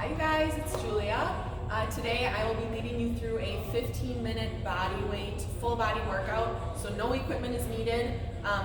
Hi guys, it's Julia. Today I will be leading you through a 15-minute body weight, full body workout. So no equipment is needed.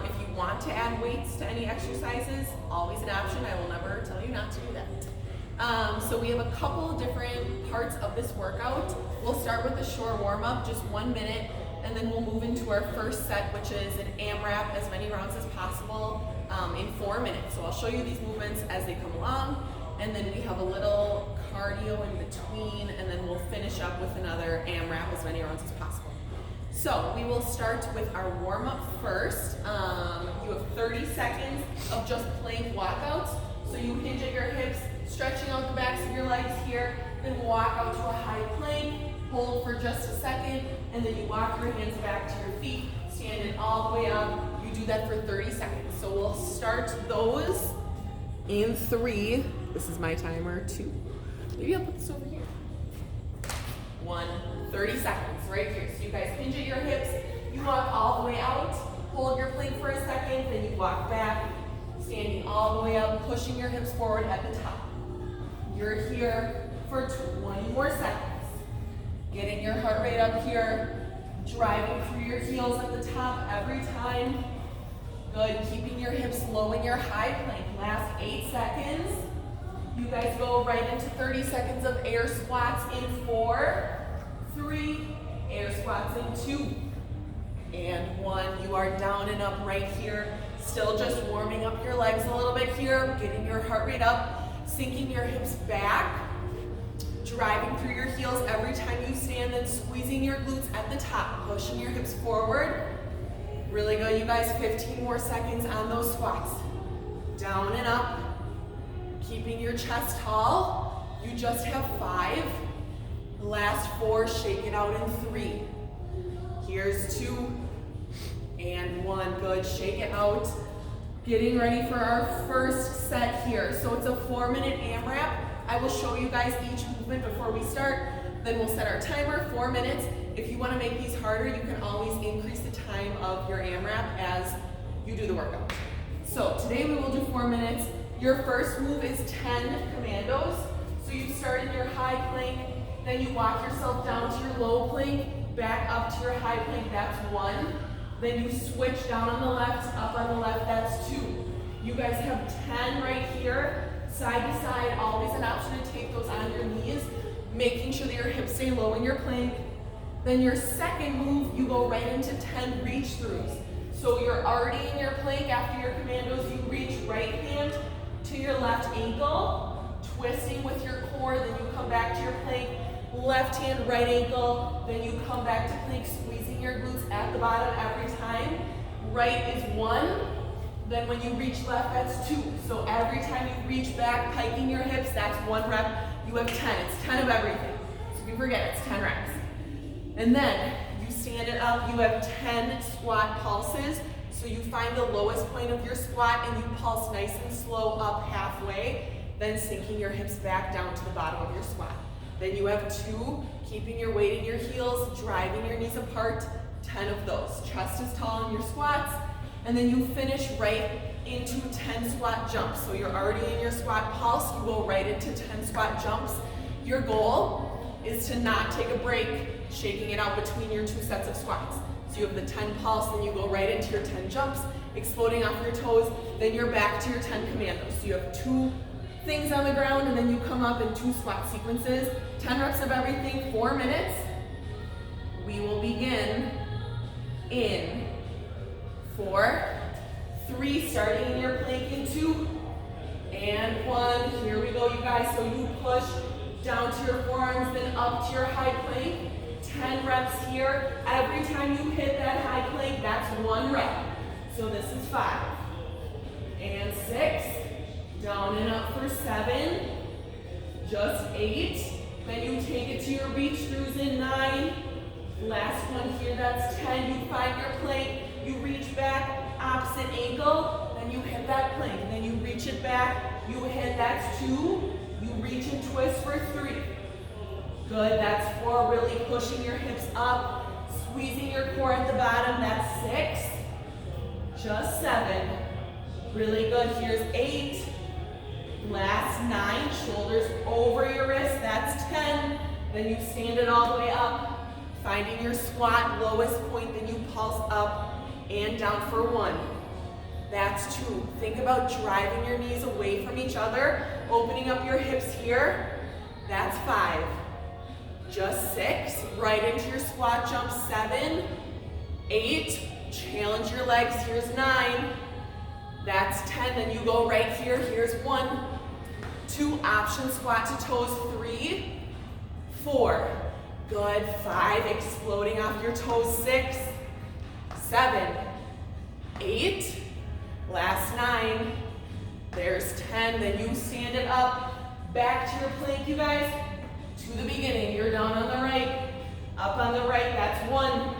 If you want to add weights to any exercises, always an option. I will never tell you not to do that. So we have a couple different parts of this workout. We'll start with a short warm-up, just 1 minute, and then we'll move into our first set, which is an AMRAP, as many rounds as possible, in 4 minutes. So I'll show you these movements as they come along, and then we have a little cardio in between, and then we'll finish up with another AMRAP, as many rounds as possible. So we will start with our warm-up first. You have 30 seconds of just plank walkouts. So you hinge at your hips, stretching out the backs of your legs here, then walk out to a high plank, hold for just a second, and then you walk your hands back to your feet, standing all the way up. You do that for 30 seconds. So we'll start those in 3. This is my timer. 2. Maybe I'll put this over here. 1. 30 seconds right here. So you guys hinge at your hips. You walk all the way out. Hold your plank for a second. Then you walk back, standing all the way up, pushing your hips forward at the top. You're here for 20 more seconds. Getting your heart rate up here. Driving through your heels at the top every time. Good. Keeping your hips low in your high plank. Last 8 seconds. You guys go right into 30 seconds of air squats in 4, 3, air squats in 2, and 1. You are down and up right here. Still just warming up your legs a little bit here, getting your heart rate up, sinking your hips back, driving through your heels every time you stand, then squeezing your glutes at the top, pushing your hips forward. Really good, you guys. 15 more seconds on those squats. Down and up. Keeping your chest tall. You just have 5. Last 4, shake it out in 3. Here's 2 and 1. Good, shake it out. Getting ready for our first set here. So it's a 4-minute AMRAP. I will show you guys each movement before we start. Then we'll set our timer, 4 minutes. If you want to make these harder, you can always increase the time of your AMRAP as you do the workout. So today we will do 4 minutes. Your first move is 10 commandos. So you start in your high plank, then you walk yourself down to your low plank, back up to your high plank, that's 1. Then you switch down on the left, up on the left, that's 2. You guys have 10 right here, side to side, always an option to take those on your knees, making sure that your hips stay low in your plank. Then your second move, you go right into 10 reach throughs. So you're already in your plank. After your commandos, you reach right hand to your left ankle, twisting with your core, then you come back to your plank, left hand, right ankle, then you come back to plank, squeezing your glutes at the bottom every time. Right is 1, then when you reach left, that's 2. So every time you reach back, piking your hips, that's 1 rep. You have 10, it's 10 of everything. So if you forget, it's 10 reps. And then you stand it up, you have 10 squat pulses. So you find the lowest point of your squat and you pulse nice and slow up halfway, then sinking your hips back down to the bottom of your squat. Then you have 2, keeping your weight in your heels, driving your knees apart, 10 of those. Chest is tall in your squats, and then you finish right into 10 squat jumps. So you're already in your squat pulse, you go right into 10 squat jumps. Your goal is to not take a break, shaking it out between your 2 sets of squats. So you have the 10 pulse, then you go right into your 10 jumps, exploding off your toes, then you're back to your 10 commandos. So you have 2 things on the ground, and then you come up in 2 squat sequences. 10 reps of everything, 4 minutes. We will begin in 4, 3, starting in your plank in 2, and 1. Here we go, you guys. So you push down to your forearms, then up to your high plank. 10 reps here. Every time you hit that high plank, that's 1 rep. So this is 5. And 6. Down and up for 7. Just 8. Then you take it to your reach throughs in 9. Last one here, that's 10. You find your plank. You reach back, opposite ankle. Then you hit that plank. Then you reach it back. You hit, that's 2. You reach and twist for 3. Good, that's 4, really pushing your hips up, squeezing your core at the bottom, that's 6, just 7, really good, here's 8, Last 9, shoulders over your wrist, that's 10. Then you stand it all the way up, finding your squat lowest point, then you pulse up and down for 1. That's 2. Think about driving your knees away from each other, opening up your hips here. That's 5. Just 6. Right into your squat jump. 7, 8. Challenge your legs. Here's 9. That's 10. Then you go right here. Here's 1, 2. Option squat to toes. 3, 4. Good. 5. Exploding off your toes. 6, 7, 8. Last 9, there's 10, then you stand it up, back to your plank, you guys, to the beginning. You're down on the right, up on the right, that's 1.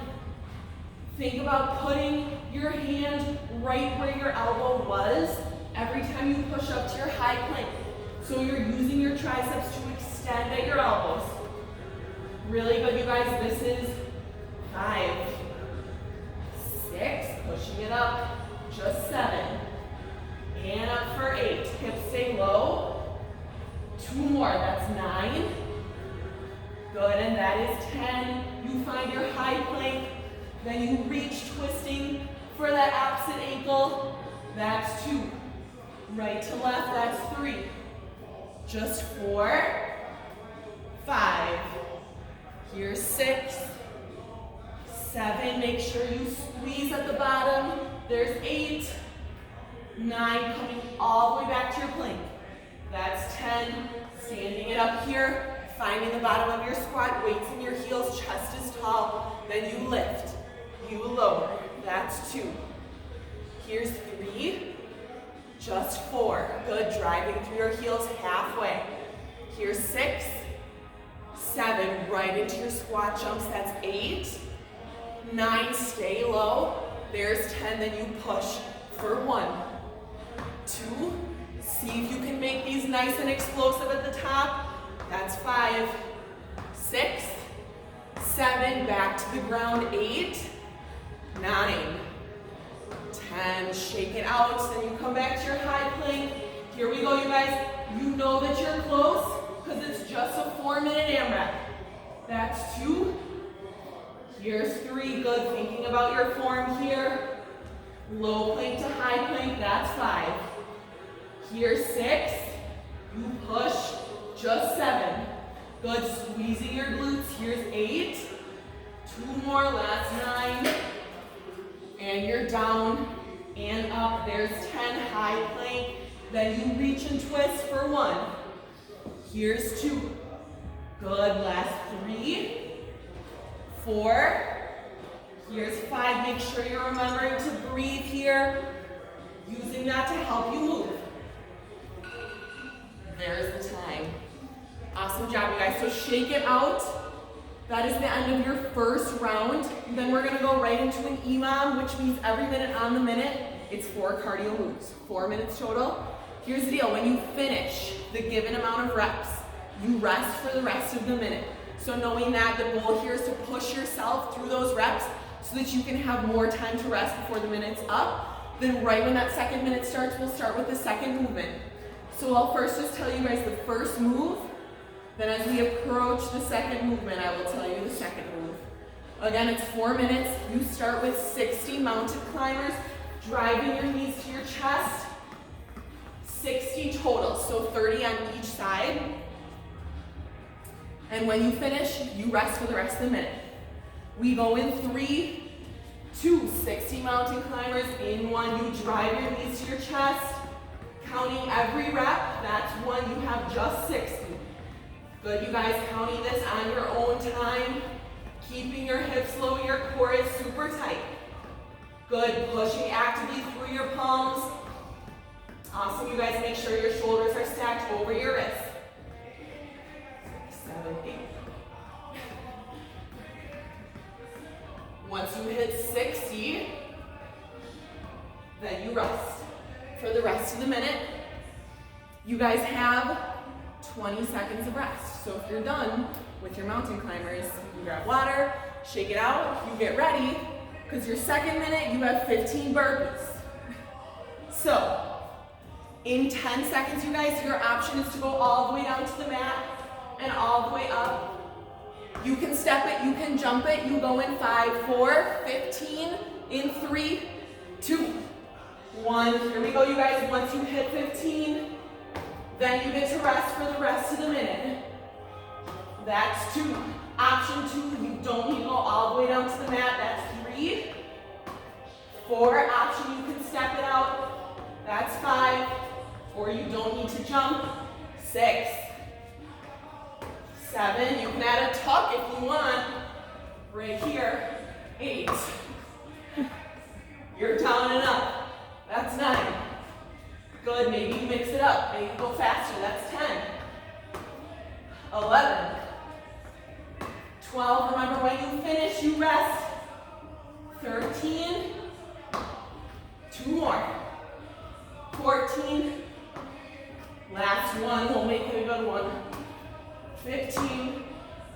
Think about putting your hand right where your elbow was every time you push up to your high plank. So you're using your triceps to extend at your elbows. Really good, you guys. This is 5, 6, pushing it up. Just 7. And up for 8. Hips stay low. 2 more. That's 9. Good. And that is 10. You find your high plank. Then you reach, twisting for that opposite ankle. That's 2. Right to left. That's 3. Just 4. 5. Here's 6. 7. Make sure you squeeze at the bottom. There's 8, 9, coming all the way back to your plank. That's 10, standing it up here, finding the bottom of your squat, weights in your heels, chest is tall, then you lift, you lower. That's 2. Here's 3, just 4. Good, driving through your heels halfway. Here's 6, 7, right into your squat jumps, that's 8, 9, stay low. There's 10, then you push for 1, 2, see if you can make these nice and explosive at the top. That's 5, 6, 7, back to the ground, 8, 9, 10, shake it out, then you come back to your high plank. Here we go, you guys. You know that you're close because it's just a 4-minute AMRAP. That's 2. Here's 3, good, thinking about your form here. Low plank to high plank, that's 5. Here's 6, you push, just 7. Good, squeezing your glutes, here's 8. 2 more, last 9. And you're down and up, there's 10, high plank. Then you reach and twist for 1. Here's 2. Good, last 3. 4, here's 5, make sure you're remembering to breathe here, using that to help you move. There's the time. Awesome job, you guys. So shake it out. That is the end of your first round. Then we're gonna go right into an EMOM, which means every minute on the minute, it's 4 cardio moves, 4 minutes total. Here's the deal, when you finish the given amount of reps, you rest for the rest of the minute. So knowing that the goal here is to push yourself through those reps so that you can have more time to rest before the minute's up. Then right when that second minute starts, we'll start with the second movement. So I'll first just tell you guys the first move. Then as we approach the second movement, I will tell you the second move. Again, it's 4 minutes. You start with 60 mounted climbers, driving your knees to your chest. 60 total, so 30 on each side. And when you finish, you rest for the rest of the minute. We go in 3, 2, 60 mountain climbers. In 1, you drive your knees to your chest. Counting every rep, that's 1, you have just 60. Good, you guys, counting this on your own time. Keeping your hips low, your core is super tight. Good, pushing actively through your palms. Awesome, you guys, make sure your shoulders are stacked over your wrists. 7, 8. Once you hit 60, then you rest. For the rest of the minute, you guys have 20 seconds of rest. So if you're done with your mountain climbers, you grab water, shake it out, you get ready, because your second minute, you have 15 burpees. So, In 10 seconds, you guys, your option is to go all the way down to the mat and all the way up. You can step it, you can jump it. You go in 5, 4, 15, in 3, 2, 1. Here we go, you guys. Once you hit 15, then you get to rest for the rest of the minute. That's 2. Option 2, you don't need to go all the way down to the mat. That's 3. 4, option, you can step it out. That's 5. Or you don't need to jump. 6. 7, you can add a tuck if you want. Right here. 8. You're down and up. That's 9. Good, maybe you mix it up. Maybe you go faster. That's 10. 11. 12, remember when you finish, you rest. 13. 2 more. 14. Last one, we'll make it a good one. 15,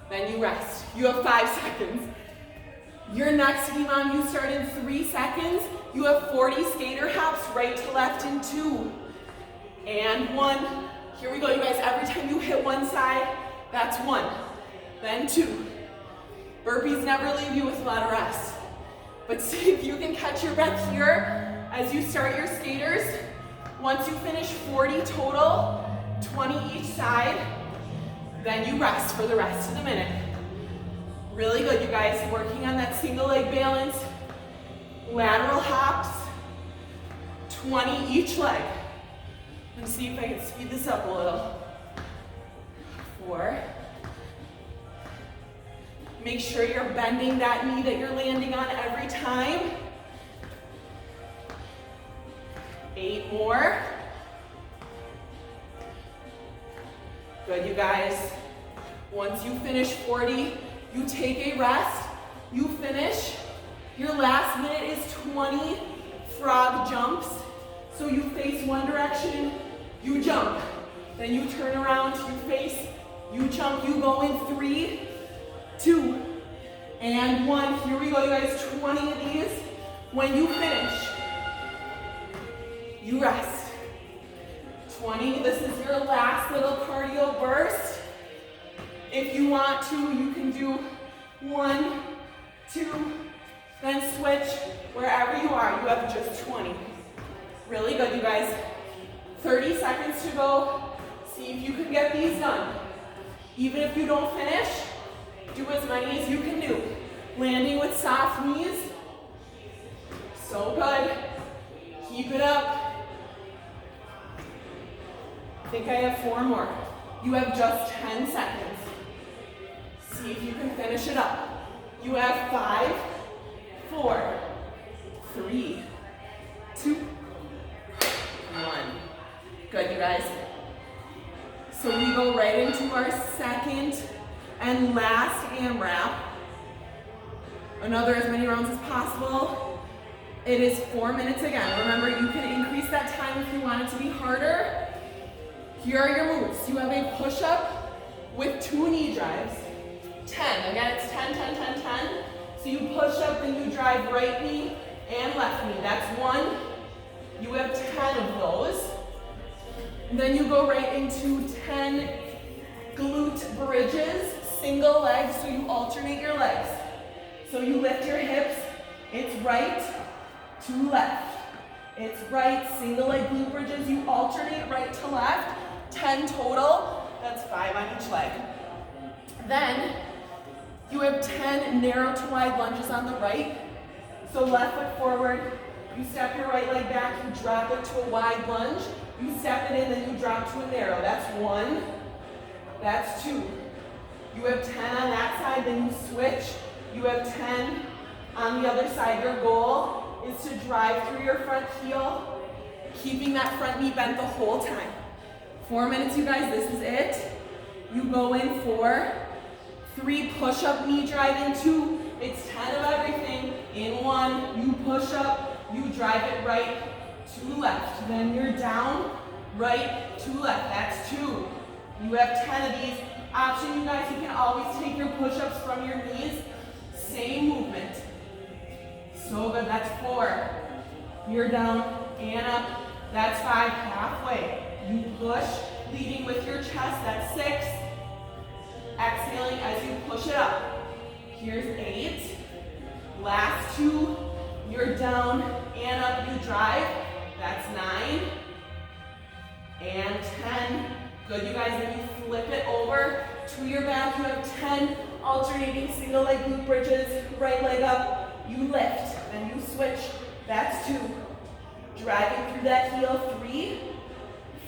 then you rest. You have 5 seconds. Your next EMOM, you start in 3 seconds. You have 40 skater hops, right to left in 2. And 1. Here we go, you guys. Every time you hit one side, that's 1. Then 2. Burpees never leave you with a lot of rest. But see if you can catch your breath here as you start your skaters. Once you finish 40 total, 20 each side, then you rest for the rest of the minute. Really good, you guys. Working on that single leg balance. Lateral hops, 20 each leg. Let's see if I can speed this up a little. 4. Make sure you're bending that knee that you're landing on every time. 8 more. Good, you guys. Once you finish 40, you take a rest. You finish. Your last minute is 20 frog jumps. So you face one direction, you jump. Then you turn around, you face, you jump. You go in 3, 2, and 1. Here we go, you guys. 20 of these. When you finish, you rest. 20, this is your last little cardio burst. If you want to, you can do 1, 2, then switch wherever you are. You have just 20. Really good, you guys. 30 seconds to go. See if you can get these done. Even if you don't finish, do as many as you can do. Landing with soft knees. So good. Keep it up. I think I have 4 more. You have just 10 seconds. See if you can finish it up. You have 5, 4, 3, 2, 1. Good, you guys. So we go right into our second and last AMRAP. Another as many rounds as possible. It is 4 minutes again. Remember, you can increase that time if you want it to be harder. Here are your moves. You have a push-up with 2 knee drives. 10. Again, it's 10, 10, 10, 10. So you push up, then you drive right knee and left knee. That's 1. You have 10 of those. And then you go right into 10 glute bridges, single leg, so you alternate your legs. So you lift your hips, it's right to left. It's right, single leg glute bridges, you alternate right to left. 10 total, that's 5 on each leg. Then you have 10 narrow to wide lunges on the right. So left foot forward, you step your right leg back, you drop it to a wide lunge. You step it in, then you drop to a narrow. That's 1, that's 2. You have 10 on that side, then you switch. You have 10 on the other side. Your goal is to drive through your front heel, keeping that front knee bent the whole time. 4 minutes, you guys, this is it. You go in for 3 push-up knee drive in 2. It's 10 of everything. In 1, you push up, you drive it right to left. Then you're down, right to left. That's 2. You have 10 of these. Option, you guys, you can always take your push-ups from your knees. Same movement. So good, that's 4. You're down and up That's 5, halfway. You push, leading with your chest, that's 6. Exhaling as you push it up. Here's 8. Last 2, you're down and up, you drive. That's 9. And 10. Good, you guys, then you flip it over to your back. You have 10 alternating single leg glute bridges. Right leg up, you lift, then you switch. That's 2. Driving through that heel, 3,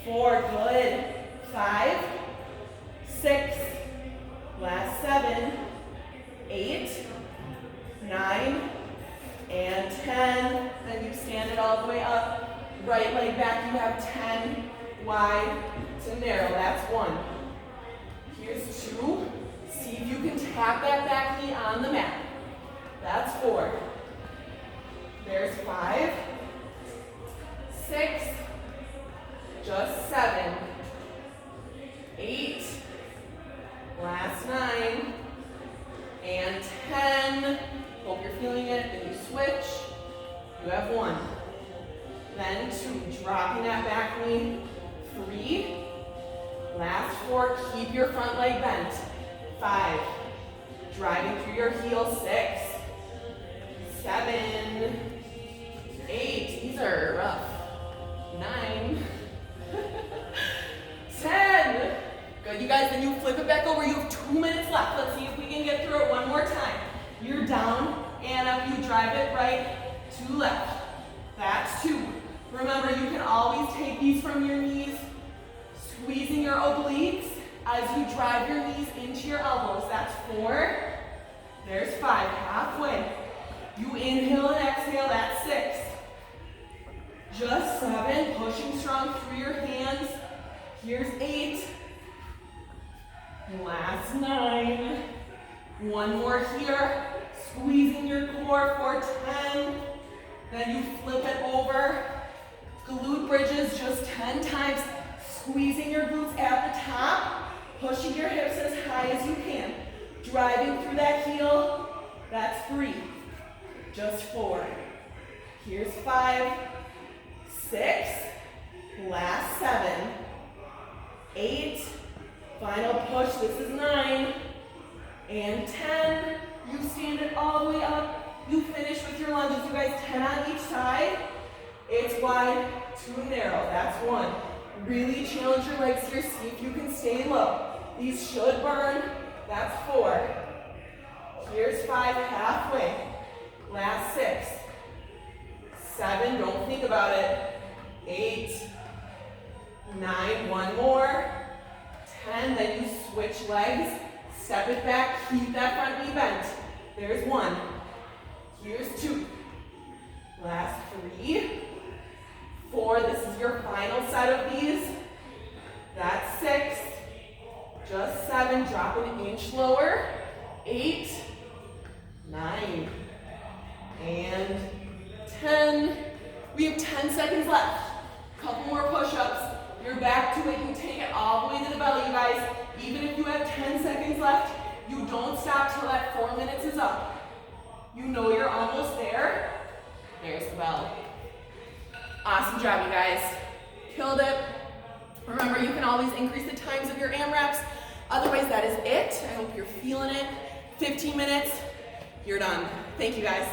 4, good. 5, 6, last 7, 8, 9, and 10. Then you stand it all the way up. Right leg back, you have 10 wide to narrow. That's 1. Here's 2. See if you can tap that back knee on the mat. That's 4. There's 5, 6, just 7, 8, last 9, and 10. Hope you're feeling it. Then you switch. You have 1. Then 2, dropping that back knee. 3, last 4, keep your front leg bent. 5, driving through your heel. 6, 7, 8, these are rough. 9, 10. Good, you guys, then you flip it back over. You have 2 minutes left. Let's see if we can get through it one more time. You're down and up, you drive it right to left. That's 2. Remember, you can always take these from your knees, squeezing your obliques as you drive your knees into your elbows. That's 4. There's 5, halfway. You inhale and exhale, that's 6. Just 7, pushing strong through your hands. Here's 8. Last 9. 1 more here. Squeezing your core for 10. Then you flip it over. Glute bridges just 10 times. Squeezing your glutes at the top. Pushing your hips as high as you can. Driving through that heel. That's 3. Just 4. Here's 5. 6. Last 7. 8. Final push. This is 9. And 10. You stand it all the way up. You finish with your lunges. You guys, 10 on each side. It's wide to narrow. That's 1. Really challenge your legs here. See if you can stay low. These should burn. That's 4. Here's 5, halfway. Last 6. 7, don't think about it. 8. 9, 1 more. 10, then you switch legs. Step it back, keep that front knee bent. There's 1. Here's 2. Last 3. 4, this is your final set of these. That's 6. Just 7, drop an inch lower. 8, 9, and 10. We have 10 seconds left. Couple more push-ups. You're back to it. You take it all the way to the belly, you guys. Even if you have 10 seconds left, you don't stop till that 4 minutes is up. You know you're almost there. There's the bell. Awesome job, you guys. Killed it. Remember, you can always increase the times of your AMRAPs. Otherwise, that is it. I hope you're feeling it. 15 minutes, you're done. Thank you, guys.